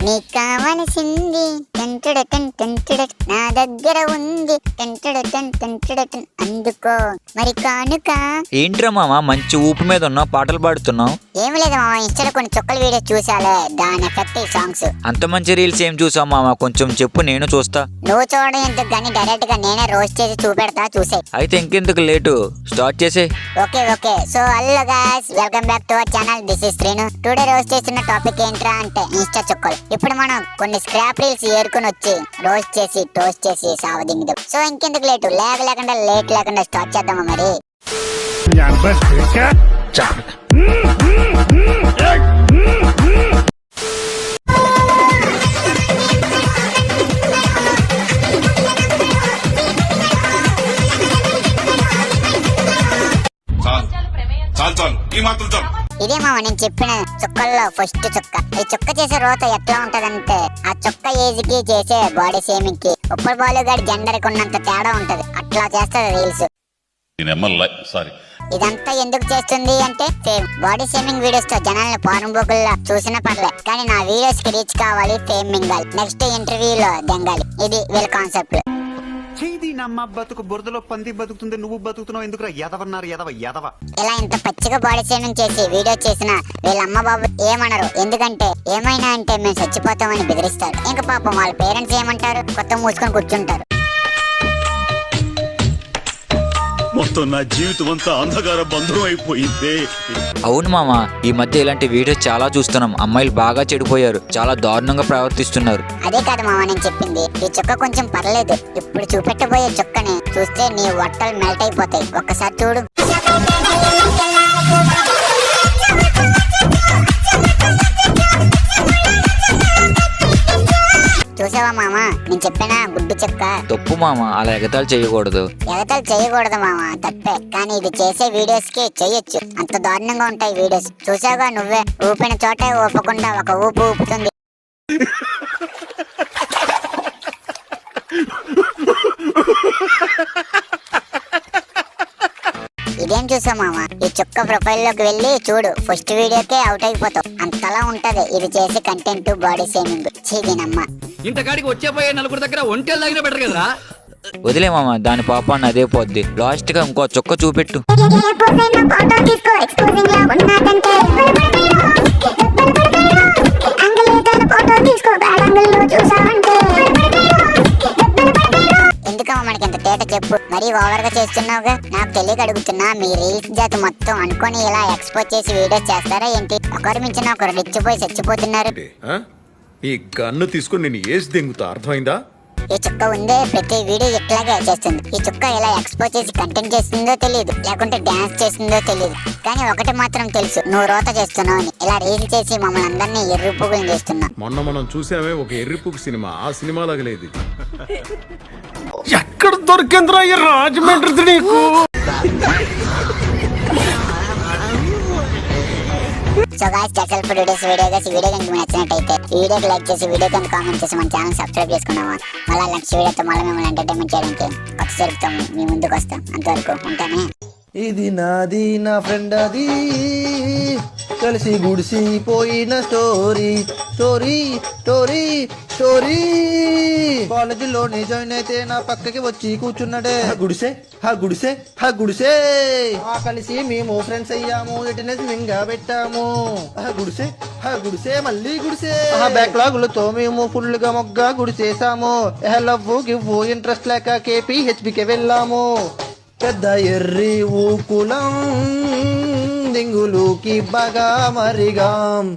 నీకు కావలసింది నా దగ్గర ఉంది అందుకో మరి కానుక. ఏంట్రా మామ మంచి ఊపు మీద ఉన్నావు, పాటలు పాడుతున్నావు? ఏమి లేదు మామ, ఇన్స్టాలో కొన్ని చుక్కల వీడియోస్ చూసాలే, దాని ఎఫెక్ట్ ఈ సాంగ్స్. అంత మంచి రీల్స్ ఏం చూసావు మామ? కొంచెం చెప్పు, నేను చూస్తా. నువ్వు చూడడం ఎందుకు గానీ డైరెక్ట్ గా నేనే రోస్ట్ చేసి చూపెడతా, చూసే. అయితే ఇంకెందుకు లేటు, స్టార్ట్ చేసే. Okay so hello guys, welcome back to our channel. This is Srinu. Today roast చేస్తున్న టాపిక్ ఏంట్రా అంటే ఇన్స్టా చుక్కలు. ఇప్పుడు మనం కొన్ని స్క్రాప్ రీల్స్ ఏరుకుని వచ్చి రోస్ట్ చేసి టోస్ట్ చేసి సావదింగుదాం. సో ఇంకెందుకు లేట్ లేకుండా స్టార్ట్ చేద్దామా మరి. ఇదే మామ నేను చెప్పిన చుక్కల్లో ఫస్ట్ చుక్క. ఈ చుక్క చేసే రోత ఎట్లా ఉంటదంటే, ఆ చుక్క ఏజ్ కి చేసే బాడీ షేమింగ్ కి ఉప్పర్ బాలు గాడి జెండర్ కి ఉన్నంత తేడా ఉంటది. అట్లా చేస్తుంది రీల్స్. ఇదంతా ఎందుకు చేస్తుంది అంటే, ఫేమ్. బాడీ షేమింగ్ వీడియోస్ తో జనాలను పారంబోకుల్లా చూసినా పర్లే, కానీ నా వీడియోస్ కి రీచ్ కావాలి, ఫేమ్ మింగాలి, నెక్స్ట్ ఇంటర్వ్యూలో దెంగాలి. ఇది వీళ్ళ కాన్సెప్ట్. నమ్మ బతుకు బురదలో పంది బతుకుతుంది, నువ్వు బతుకుతున్నావు ఎందుకు ఎదవన్నారు ఎదవ. ఇలా ఇంత పచ్చిగా బాడీ షేమింగ్ చేసి వీడియో చేసిన వీళ్ళ అమ్మ బాబు ఏమనరు. ఎందుకంటే ఏమైనా అంటే మేము చచ్చిపోతామని బెదిరిస్తారు. ఇంకా పాపం వాళ్ళ పేరెంట్స్ ఏమంటారు, కొత్త మూసుకొని కూర్చుంటారు. మొత్తం నా జీవితం అంతా అంధకార బంధం అయిపోయింది. అవును మామ, ఈ మధ్య ఇలాంటి వీడియోస్ చాలా చూస్తున్నాం. అమ్మాయిలు బాగా చెడిపోయారు, చాలా దారుణంగా ప్రవర్తిస్తున్నారు. అదే కాదు మామ నేను చెప్పింది. ఈ చుక్క కొంచెం పర్లేదు. ఇప్పుడు చూపెట్టబోయే చుక్కని చూస్తే నీ వట్టలు మెల్ట్ అయిపోతాయి. ఒక్కసారి చూడు. చూసావా మామ, నేను చెప్పినా గుడ్డు చెక్క. తప్పు మామ, అలా ఎగతాలు చేయకూడదు మామ, తప్పే. కానీ ఇది చేసే వీడియోస్ కి చెయ్యొచ్చు. అంత దారుణంగా ఉంటాయి వీడియోస్. చూసావుగా నువ్వే, ఊపిన చోటే ఊపకుండా ఒక ఊపు ఊపుతుంది. ఇదేం చూసావు మామ, ఈ చుక్క ప్రొఫైల్ లోకి వెళ్ళి చూడు. ఫస్ట్ వీడియోకే అవుట్ అయిపోతావు. అంతలా ఉంటది ఇది చేసే కంటెంట్, బాడీ షేమింగ్. చీదినమ్మ, ఇంతకాడికి వచ్చేపోయే నలుగురు దగ్గర ఒంటెలు తగిన బెటర్ కదా. వదిలే మామ, దాని పాపాన్ని అదే పోద్ది. లాస్ట్ గా ఇంకో చుక్క చూపెట్టు. ఎందుకమ్మా మనకి ఇంత తేట చెప్పు, మరీ ఓవర్ గా చేస్తున్నావుగా. నాకు తెలియక అడుగుతున్నా, మీ రీల్స్ జాతి మొత్తం అనుకొని ఇలా ఎక్స్పోజ్ చేసి వీడియోస్ చేస్తారా ఏంటి? ఒకరి మించిన ఒకరు రెచ్చిపోయి చచ్చిపోతున్నారు. ఈ గన్ను తీసుకుని నేను ఏసి దెంగుతా, అర్థమైందా? ఈ చుక్క ఉందే ప్రతి వీడియో ఇట్లాగే చేస్తుంది. ఈ చుక్క ఎలా ఎక్స్పోజ్ చేసి కంటెంట్ చేస్తుందో తెలియదు, లేకుంటే డాన్స్ చేస్తుందో తెలియదు. కానీ ఒకటి మాత్రం తెలుసు, నువ్వు రోత చేస్తున్నావు అని. ఇలా రీల్ చేసి మమ్మల్ని అందరినీ ఎర్రి పువ్వులు చేస్తున్నా. మొన్న మనం చూసామే ఒక ఎర్రిపుకు సినిమా, ఆ సినిమా లాగలేదు. ఎక్కడ దొరికిందిరా ఈ రాజమండ్రి నీకు? So guys, that's all for today's video. ఈ వీడియో కనుక మీకు నచ్చినట్టయితే ఈ వీడియోకి లైక్ చేసి, వీడియో కనుక కామెంట్ చేసి మన ఛానల్ సబ్స్క్రైబ్ చేసుకున్నామా. మళ్ళీ నెక్స్ట్ వీడియోతో మళ్ళీ మిమ్మల్ని ఎంటర్టైన్మెంట్ చేయడానికి కొత్త జరుపుతాము, మీ ముందుకు వస్తాం. అంతవరకు ఉంటామే. ఇది నాది నా ఫ్రెండ్ అది కలిసి గుడిసిపోయిన స్టోరీ స్టోరీ స్టోరీ స్టోరీ. కాలేజీలోని జాయిన్ అయితే నా పక్కకి వచ్చి కూర్చున్నాడే. గుడిసే గుడిసే కలిసి మేము ఫ్రెండ్స్ అయ్యాము, అటెండెన్స్ మింగా పెట్టాము. గుడిసే మళ్ళీ గుడిసే. బ్యాక్లాగులతో మేము ఫుల్ గా మొగ్గా గుడిసేసాము. లవ్ గివ్ ఇంట్రెస్ట్ లేక KPHBకి వెళ్ళాము. పెద్ద ఎర్రి ఊకులం దింగులుకి బాగా మరిగాం.